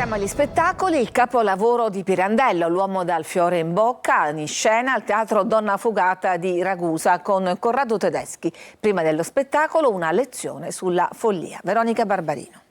Passiamo agli spettacoli. Il capolavoro di Pirandello, L'uomo dal fiore in bocca, in scena al Teatro Donna Fugata di Ragusa con Corrado Tedeschi. Prima dello spettacolo una lezione sulla follia. Veronica Barbarino.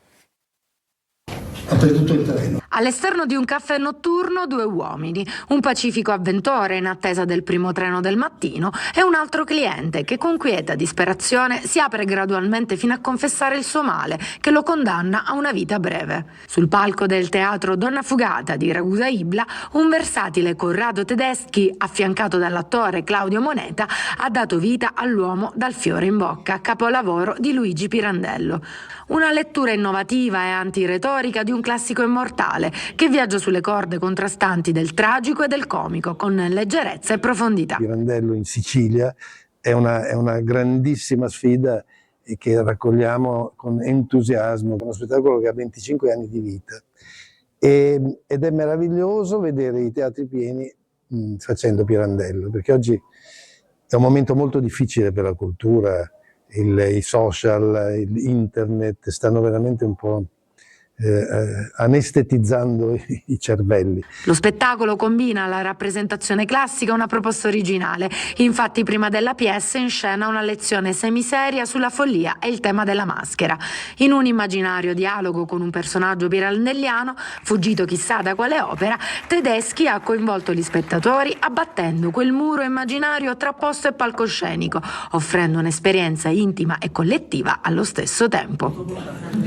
Ha perduto il treno. All'esterno di un caffè notturno due uomini, un pacifico avventore in attesa del primo treno del mattino e un altro cliente che con quieta disperazione si apre gradualmente fino a confessare il suo male che lo condanna a una vita breve. Sul palco del Teatro Donna Fugata di Ragusa Ibla, un versatile Corrado Tedeschi affiancato dall'attore Claudio Moneta ha dato vita all'uomo dal fiore in bocca, capolavoro di Luigi Pirandello. Una lettura innovativa e antiretorica di un classico immortale che viaggia sulle corde contrastanti del tragico e del comico con leggerezza e profondità. Pirandello in Sicilia è una grandissima sfida e che raccogliamo con entusiasmo, uno spettacolo che ha 25 anni di vita ed è meraviglioso vedere i teatri pieni facendo Pirandello, perché oggi è un momento molto difficile per la cultura. I social, internet stanno veramente un po' anestetizzando i cervelli. Lo spettacolo combina la rappresentazione classica e una proposta originale. Infatti prima della pièce in scena una lezione semiseria sulla follia e il tema della maschera. In un immaginario dialogo con un personaggio pirandelliano, fuggito chissà da quale opera, Tedeschi ha coinvolto gli spettatori abbattendo quel muro immaginario tra posto e palcoscenico, offrendo un'esperienza intima e collettiva allo stesso tempo.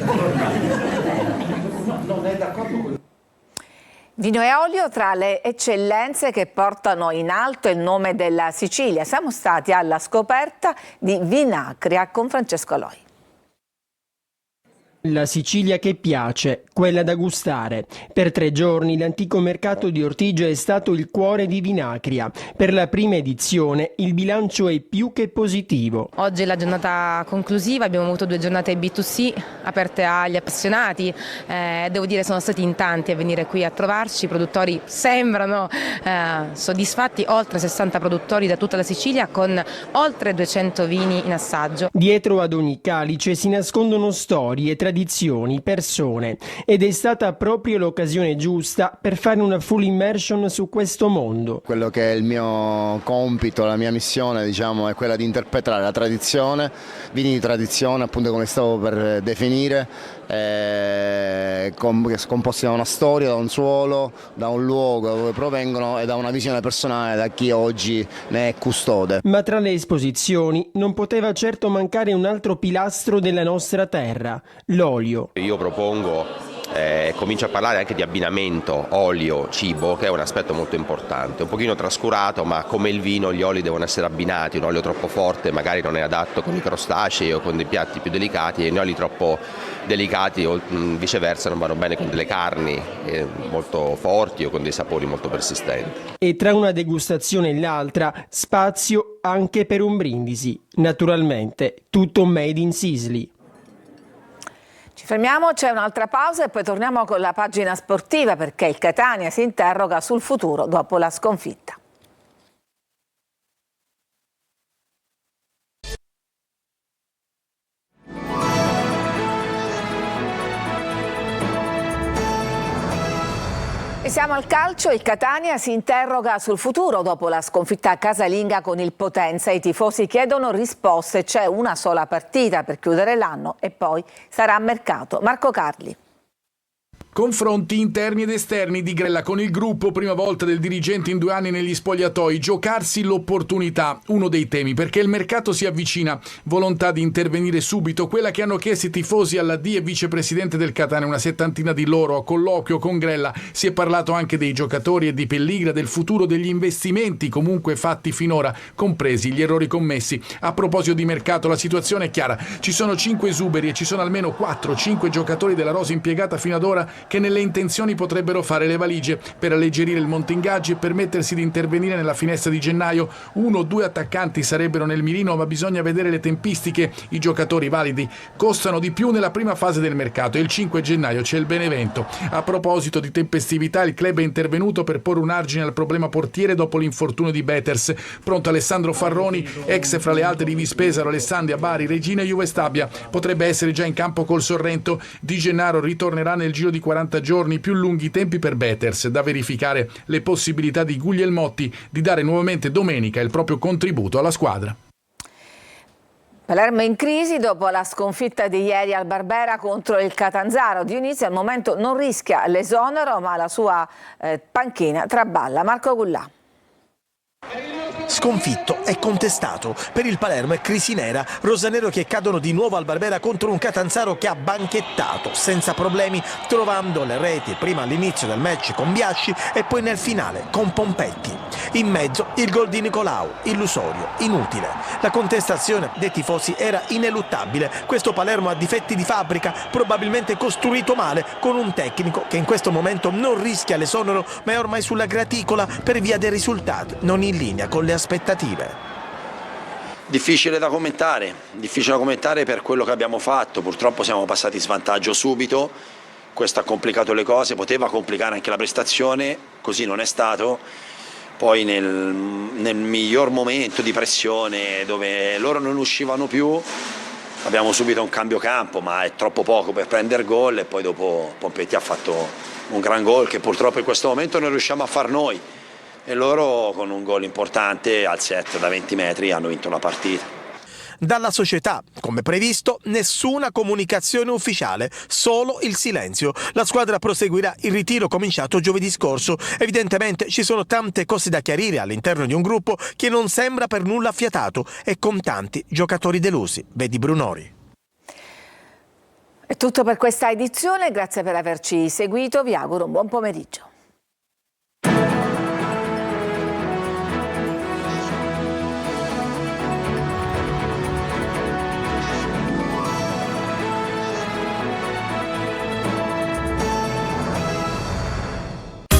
Vino e olio tra le eccellenze che portano in alto il nome della Sicilia. Siamo stati alla scoperta di Vinacria con Francesco Aloi. La Sicilia che piace, quella da gustare. Per 3 giorni l'antico mercato di Ortigia è stato il cuore di Vinacria. Per la prima edizione il bilancio è più che positivo. Oggi è la giornata conclusiva, abbiamo avuto 2 giornate B2C aperte agli appassionati. Devo dire sono stati in tanti a venire qui a trovarci, i produttori sembrano soddisfatti, oltre 60 produttori da tutta la Sicilia con oltre 200 vini in assaggio. Dietro ad ogni calice si nascondono storie, tradizioni, persone ed è stata proprio l'occasione giusta per fare una full immersion su questo mondo. Quello che è il mio compito, la mia missione, diciamo, è quella di interpretare la tradizione, vini di tradizione, appunto come stavo per definire, composti da una storia, da un suolo, da un luogo da dove provengono e da una visione personale da chi oggi ne è custode. Ma tra le esposizioni non poteva certo mancare un altro pilastro della nostra terra, l'olio. Io propongo comincio a parlare anche di abbinamento olio-cibo, che è un aspetto molto importante, un pochino trascurato, ma come il vino gli oli devono essere abbinati. Un olio troppo forte magari non è adatto con i crostacei o con dei piatti più delicati, e gli oli troppo delicati o viceversa non vanno bene con delle carni molto forti o con dei sapori molto persistenti. E tra una degustazione e l'altra spazio anche per un brindisi, naturalmente tutto made in Sicily. Ci fermiamo, c'è un'altra pausa e poi torniamo con la pagina sportiva, perché il Catania si interroga sul futuro dopo la sconfitta. E siamo al calcio, il Catania si interroga sul futuro dopo la sconfitta casalinga con il Potenza. I tifosi chiedono risposte, c'è una sola partita per chiudere l'anno e poi sarà mercato. Marco Carli. Confronti interni ed esterni di Grella con il gruppo, prima volta del dirigente in 2 anni negli spogliatoi, giocarsi l'opportunità, uno dei temi, perché il mercato si avvicina, volontà di intervenire subito, quella che hanno chiesto i tifosi alla D e vicepresidente del Catania, una 70 di loro, a colloquio con Grella. Si è parlato anche dei giocatori e di Pelligra, del futuro degli investimenti comunque fatti finora, compresi gli errori commessi. A proposito di mercato, la situazione è chiara, ci sono 5 esuberi e ci sono almeno 4-5 giocatori della rosa impiegata fino ad ora che nelle intenzioni potrebbero fare le valigie per alleggerire il monte ingaggi e permettersi di intervenire nella finestra di gennaio. 1 o 2 attaccanti sarebbero nel mirino, ma bisogna vedere le tempistiche. I giocatori validi costano di più nella prima fase del mercato e il 5 gennaio c'è il Benevento. A proposito di tempestività, il club è intervenuto per porre un argine al problema portiere dopo l'infortunio di Beters. Pronto Alessandro Farroni, ex fra le alte di Vispesaro, Alessandria, Bari, Regina e Juve Stabia. Potrebbe essere già in campo col Sorrento. Di Gennaro ritornerà nel giro di 40 40 giorni, più lunghi tempi per Betters, da verificare le possibilità di Guglielmotti di dare nuovamente domenica il proprio contributo alla squadra. Palermo in crisi dopo la sconfitta di ieri al Barbera contro il Catanzaro. Dionisi al momento non rischia l'esonero, ma la sua panchina traballa. Marco Gullà. Sconfitto e contestato. Per il Palermo è crisi nera, rosanero che cadono di nuovo al Barbera contro un Catanzaro che ha banchettato senza problemi, trovando le reti prima all'inizio del match con Biasci e poi nel finale con Pompetti. In mezzo il gol di Nicolau, illusorio, inutile. La contestazione dei tifosi era ineluttabile. Questo Palermo ha difetti di fabbrica, probabilmente costruito male, con un tecnico che in questo momento non rischia l'esonero, ma è ormai sulla graticola per via dei risultati, non in linea con le aspettative. Difficile da commentare per quello che abbiamo fatto. Purtroppo siamo passati in svantaggio subito, questo ha complicato le cose, poteva complicare anche la prestazione, così non è stato. Poi nel miglior momento di pressione, dove loro non uscivano più, abbiamo subito un cambio campo, ma è troppo poco per prendere gol, e poi dopo Pompetti ha fatto un gran gol che purtroppo in questo momento non riusciamo a far noi. E loro con un gol importante al set da 20 metri hanno vinto la partita. Dalla società, come previsto, nessuna comunicazione ufficiale, solo il silenzio. La squadra proseguirà il ritiro cominciato giovedì scorso. Evidentemente ci sono tante cose da chiarire all'interno di un gruppo che non sembra per nulla affiatato e con tanti giocatori delusi. Vedi Brunori. È tutto per questa edizione, grazie per averci seguito, vi auguro un buon pomeriggio.